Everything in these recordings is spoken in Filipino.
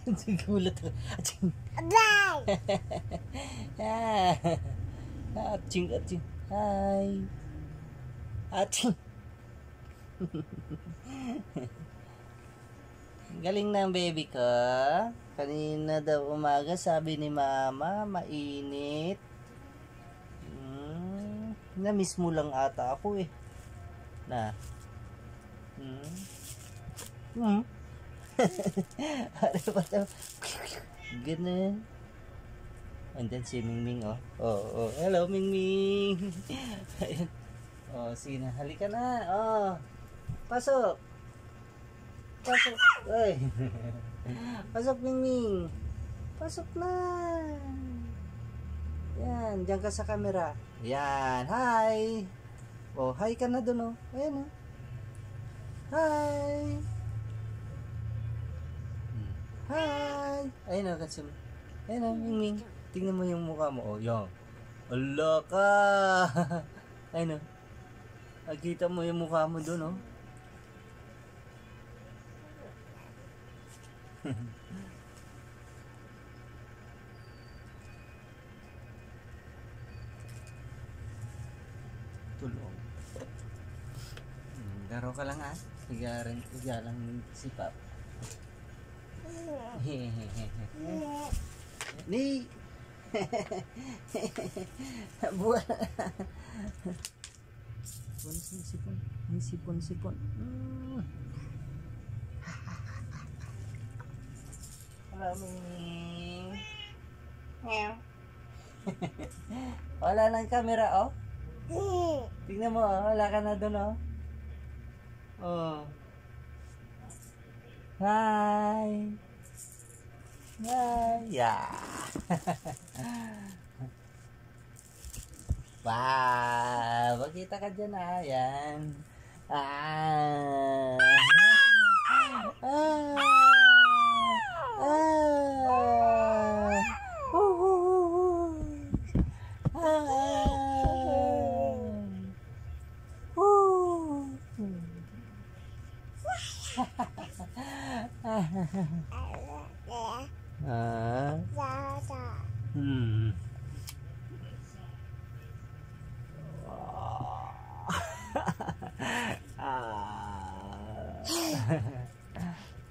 Sigulat ako. Aching. Aching, aching. Hi. Aching. Galing ng baby ko. Kanina daw umaga sabi ni mama, mainit. Na-miss mo lang ata ako eh. Na. Ano ba ito? Ganun. Andyan si Mingming oh. Oh. Hello Mingming. Ayun. Oh, sige na. Halika na. Oh. Pasok. Pasok. Ay. Pasok Mingming. Pasok na. Yan, diyan ka sa camera. Yan, hi. Oh, hi ka na dun oh. Ayan oh. Hi. Hi. Ayun oh, katsum. Ayun oh, Mingming. Tingnan mo yung mukha mo. Oh, yan. Ala ka. Ayun oh. Nakita mo yung mukha mo dun oh. Tulong. Laro ka lang ah. Higa lang si Pap. Ni. Buwan. Sipon. Maraming. Wala nang camera oh. Tingnan mo oh, wala ka na doon oh. Oh. Hi. Hi. Yeah. Wow, makita ka dyan ah. Yan.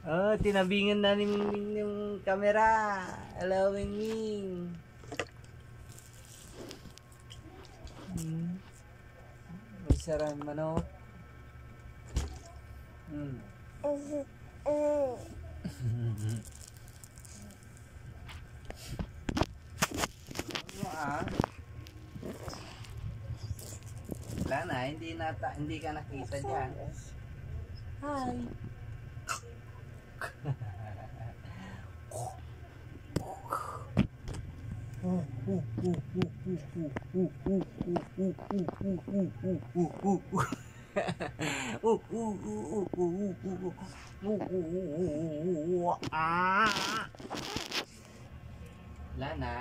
Oh, tinabingan na ni Mingming yung camera. Hello, Mingming. May sarang manok. Wala na, hindi ka nakita dyan. Hi. Wala na.